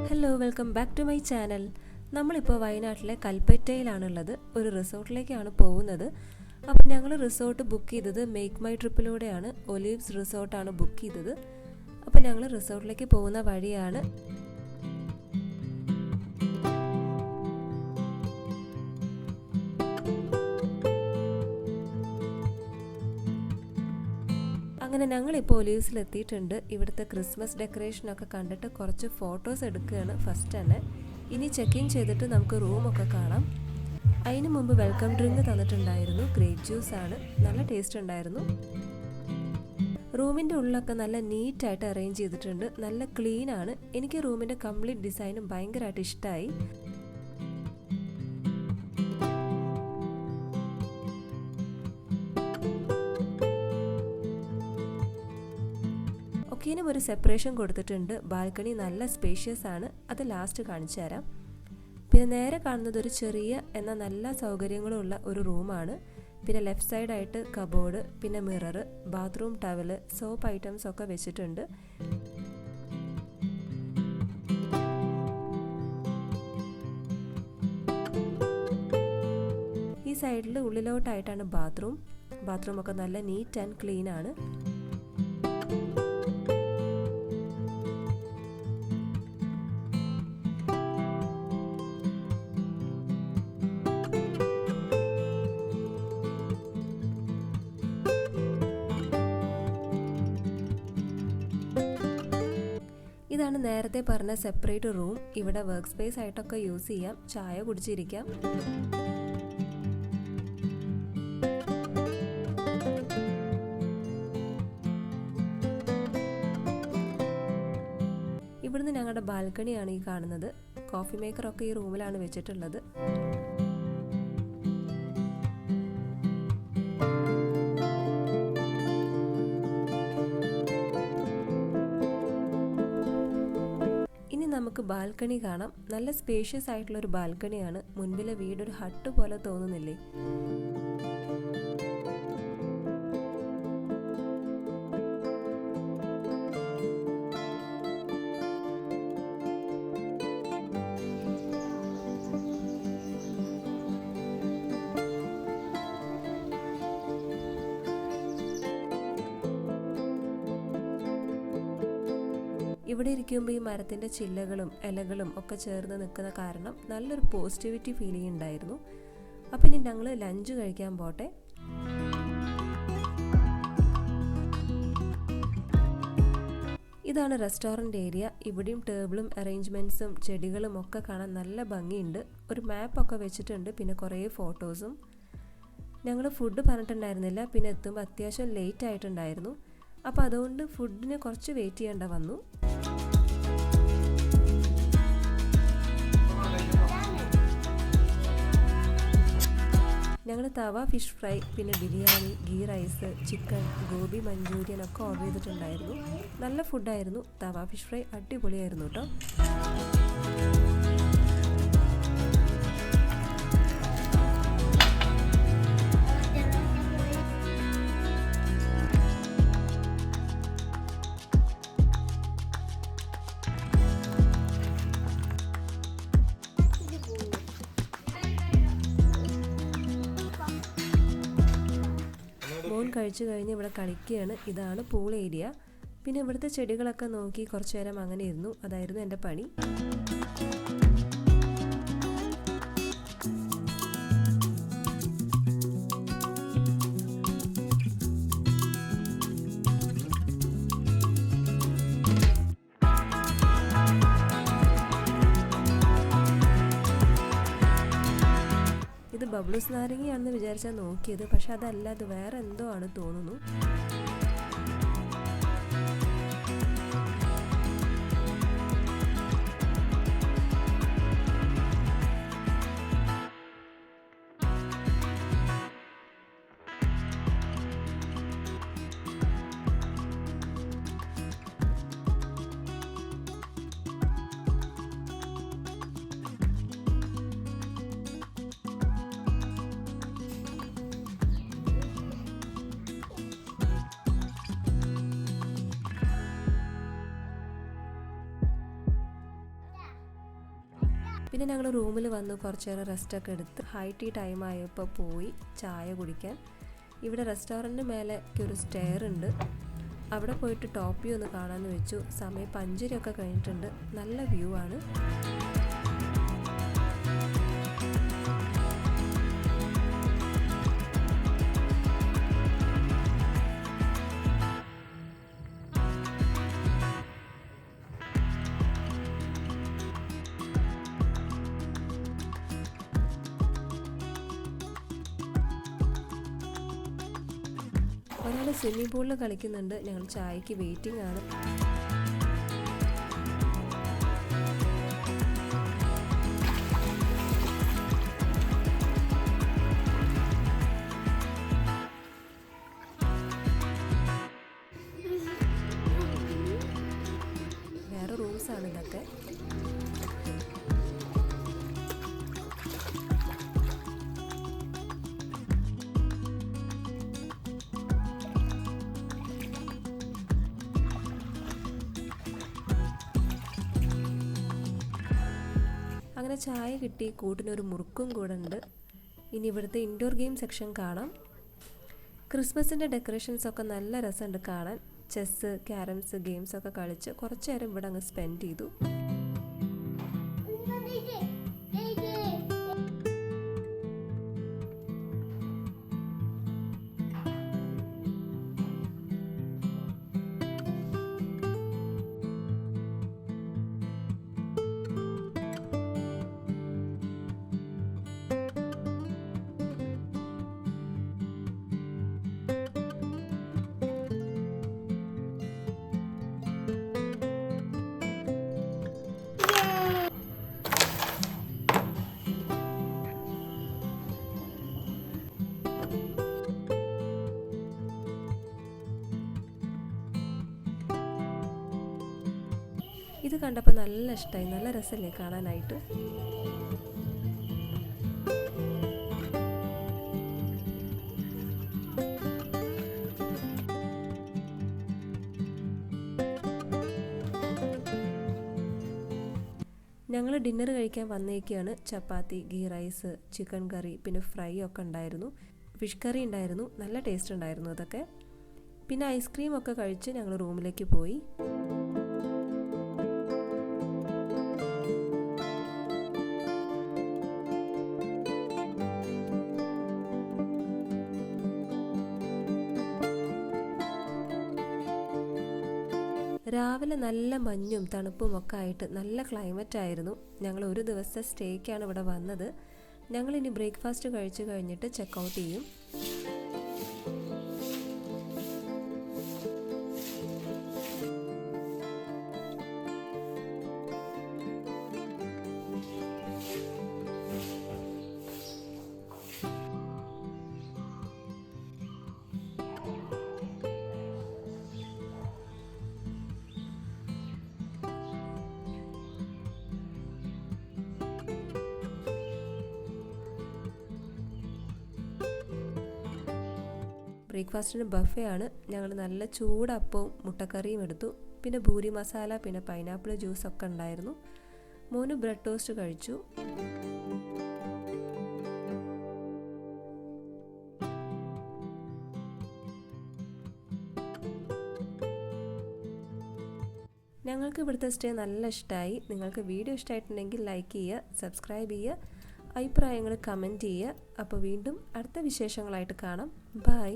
Hello, welcome back to my channel. നമ്മളിപ്പോൾ വയനാട്ടിലെ കൽപ്പറ്റയിലാണുള്ളത്. ഒരു റിസോർട്ടിലേക്കാണ് പോകുന്നത്. അപ്പോൾ ഞങ്ങൾ റിസോർട്ട് ബുക്ക് ചെയ്തത് മേക്ക് മൈ ട്രിപ്പിലൂടെയാണ്. ഒലീവ്സ് റിസോർട്ടാണ് ബുക്ക് ചെയ്തത്. അപ്പോൾ ഞങ്ങൾ റിസോർട്ടിലേക്ക് പോകുന്ന വഴിയാണ്. അങ്ങനെ ഞങ്ങളിപ്പോൾ ഒലീവ്സിലെത്തിയിട്ടുണ്ട്. ഇവിടുത്തെ ക്രിസ്മസ് ഡെക്കറേഷനൊക്കെ കണ്ടിട്ട് കുറച്ച് ഫോട്ടോസ് എടുക്കുകയാണ് ഫസ്റ്റ് തന്നെ. ഇനി ചെക്ക് ഇൻ ചെയ്തിട്ട് നമുക്ക് റൂമൊക്കെ കാണാം. അതിന് മുമ്പ് വെൽക്കം ഡ്രിങ്ക് തന്നിട്ടുണ്ടായിരുന്നു. ഗ്രേപ്പ് ജ്യൂസാണ്, നല്ല ടേസ്റ്റ് ഉണ്ടായിരുന്നു. റൂമിൻ്റെ ഉള്ളിലൊക്കെ നല്ല നീറ്റായിട്ട് അറേഞ്ച് ചെയ്തിട്ടുണ്ട്, നല്ല ക്ലീൻ ആണ്. എനിക്ക് റൂമിൻ്റെ കംപ്ലീറ്റ് ഡിസൈനും ഭയങ്കരമായിട്ട് ഇഷ്ടമായി. ഒക്കേനും ഒരു സെപ്പറേഷൻ കൊടുത്തിട്ടുണ്ട്. ബാൽക്കണി നല്ല സ്പേഷ്യസ് ആണ്, അത് ലാസ്റ്റ് കാണിച്ചു തരാം. പിന്നെ നേരെ കാണുന്നത് ഒരു ചെറിയ എന്നാൽ നല്ല സൗകര്യങ്ങളുള്ള ഒരു റൂമാണ്. പിന്നെ ലെഫ്റ്റ് സൈഡായിട്ട് കബോർഡ്, പിന്നെ mirror, bathroom towel, soap items ഒക്കെ വെച്ചിട്ടുണ്ട്. ഈ സൈഡിൽ ഉള്ളിലോട്ടായിട്ടാണ് ബാത്റൂം ഒക്കെ നല്ല നീറ്റ് ആൻഡ് ക്ലീൻ ആണ്. ഇതാണ് നേരത്തെ പറഞ്ഞ സെപ്പറേറ്റ് റൂം. ഇവിടെ വർക്ക് സ്പേസ് ആയിട്ടൊക്കെ യൂസ് ചെയ്യാം, ചായ കുടിച്ചിരിക്കാം. ഇവിടുന്ന് ഞങ്ങളുടെ ബാൽക്കണിയാണ് ഈ കാണുന്നത്. കോഫി മേക്കറൊക്കെ ഈ റൂമിലാണ് വെച്ചിട്ടുള്ളത്. ഇനി നമുക്ക് ബാൽക്കണി കാണാം. നല്ല സ്പേഷ്യസ് ആയിട്ടുള്ള ഒരു ബാൽക്കണിയാണ്. മുൻപിലെ വീടൊരു ഹട്ട് പോലെ തോന്നുന്നില്ലേ? ഇവിടെ ഇരിക്കുമ്പോൾ ഈ മരത്തിൻ്റെ ചില്ലകളും ഇലകളും ഒക്കെ ചേർന്ന് നിൽക്കുന്ന കാരണം നല്ലൊരു പോസിറ്റിവിറ്റി ഫീലിംഗ് ഉണ്ടായിരുന്നു. അപ്പം ഇനി ഞങ്ങൾ ലഞ്ച് കഴിക്കാൻ പോട്ടെ. ഇതാണ് റെസ്റ്റോറൻറ്റ് ഏരിയ. ഇവിടെയും ടേബിളും അറേഞ്ച്മെൻറ്റ്സും ചെടികളും ഒക്കെ കാണാൻ നല്ല ഭംഗിയുണ്ട്. ഒരു മാപ്പൊക്കെ വെച്ചിട്ടുണ്ട്, പിന്നെ കുറേ ഫോട്ടോസും. ഞങ്ങൾ ഫുഡ് പറഞ്ഞിട്ടുണ്ടായിരുന്നില്ല, പിന്നെ എത്തുമ്പോൾ അത്യാവശ്യം ലേറ്റ് ആയിട്ടുണ്ടായിരുന്നു. അപ്പോൾ അതുകൊണ്ട് ഫുഡിന് കുറച്ച് വെയിറ്റ് ചെയ്യേണ്ട വന്നു. ഞങ്ങൾ തവ ഫിഷ് ഫ്രൈ, പിന്നെ biryani, ghee rice, chicken, gobi manchurian ഒക്കെ ഓർഡർ ചെയ്തിട്ടുണ്ടായിരുന്നു. നല്ല ഫുഡായിരുന്നു. തവ ഫിഷ് ഫ്രൈ അടിപൊളിയായിരുന്നു കേട്ടോ. മോൻ കഴിച്ചു കഴിഞ്ഞ് ഇവിടെ കളിക്കുകയാണ്. ഇതാണ് പൂൾ ഏരിയ. പിന്നെ ഇവിടുത്തെ ചെടികളൊക്കെ നോക്കി കുറച്ചു നേരം അങ്ങനെ ഇരുന്നു. അതായിരുന്നു എൻ്റെ പണി. ഇത് ബബ്ലൂസ് നാരങ്ങയാണെന്ന് വിചാരിച്ചാൽ നോക്കിയത്, പക്ഷെ അതല്ല, അത് വേറെ എന്തോ ആണ് തോന്നുന്നു. പിന്നെ ഞങ്ങൾ റൂമിൽ വന്നു കുറച്ച് നേരം റെസ്റ്റൊക്കെ എടുത്ത് ഹൈ ടീ ടൈം ആയപ്പോൾ പോയി ചായ കുടിക്കാൻ. ഇവിടെ റെസ്റ്റോറൻറ്റിന് മേലെ ഒരു സ്റ്റെയർ ഉണ്ട്, അവിടെ പോയിട്ട് ടോപ്പ് വ്യൂ ഒന്ന് കാണാമെന്ന് വെച്ചു. സമയം 5:30 കഴിഞ്ഞിട്ടുണ്ട്. നല്ല വ്യൂ ആണ്. ഒരാൾ സ്വിമ്മിംഗ് പൂളിൽ കളിക്കുന്നുണ്ട്. ഞങ്ങൾ ചായക്ക് വെയിറ്റിംഗ് ആണ്. വേറെ റൂംസാണ് ഇതൊക്കെ. അങ്ങനെ ചായ കിട്ടി, കൂട്ടിനൊരു മുറുക്കും കൂടെ ഉണ്ട്. ഇനി ഇവിടുത്തെ ഇൻഡോർ ഗെയിം സെക്ഷൻ കാണാം. ക്രിസ്മസിൻ്റെ ഡെക്കറേഷൻസൊക്കെ നല്ല രസമുണ്ട് കാണാൻ. ചെസ്സ്, ക്യാരംസ് ഗെയിംസൊക്കെ കളിച്ച് കുറച്ച് നേരം ഇവിടെ അങ്ങ് സ്പെൻഡ് ചെയ്തു. ഇത് കണ്ടപ്പോൾ നല്ല ഇഷ്ടമായി. നല്ല രസമല്ലേ കാണാനായിട്ട്. ഞങ്ങൾ ഡിന്നർ കഴിക്കാൻ വന്നേക്കാണ്. ചപ്പാത്തി, ഗീ റൈസ്, ചിക്കൻ കറി, പിന്നെ ഫ്രൈ ഒക്കെ ഉണ്ടായിരുന്നു. ഫിഷ് കറി ഉണ്ടായിരുന്നു. നല്ല ടേസ്റ്റ് ഉണ്ടായിരുന്നു അതൊക്കെ. പിന്നെ ഐസ്ക്രീം ഒക്കെ കഴിച്ച് ഞങ്ങൾ റൂമിലേക്ക് പോയി. രാവിലെ നല്ല മഞ്ഞും തണുപ്പും ഒക്കെ ആയിട്ട് നല്ല ക്ലൈമറ്റ് ആയിരുന്നു. ഞങ്ങൾ ഒരു ദിവസത്തെ സ്റ്റേക്കാണ് ഇവിടെ വന്നത്. ഞങ്ങളിനി ബ്രേക്ക്ഫാസ്റ്റ് കഴിച്ച് കഴിഞ്ഞിട്ട് ചെക്കൗട്ട് ചെയ്യും. ബ്രേക്ക്ഫാസ്റ്റിന് ബഫേ ആണ്. ഞങ്ങൾ നല്ല ചൂടപ്പവും മുട്ടക്കറിയും എടുത്തു. പിന്നെ പൂരി മസാല, പിന്നെ പൈനാപ്പിൾ ജ്യൂസൊക്കെ ഉണ്ടായിരുന്നു. മോന് ബ്രെഡ് ടോസ്റ്റ് കഴിച്ചു. ഞങ്ങൾക്ക് ഇവിടുത്തെ സ്റ്റേ നല്ല ഇഷ്ടമായി. നിങ്ങൾക്ക് വീഡിയോ ഇഷ്ടമായിട്ടുണ്ടെങ്കിൽ ലൈക്ക് ചെയ്യുക, സബ്സ്ക്രൈബ് ചെയ്യുക, അഭിപ്രായങ്ങൾ കമൻറ്റ് ചെയ്യുക. അപ്പോൾ വീണ്ടും അടുത്ത വിശേഷങ്ങളായിട്ട് കാണാം. ബൈ.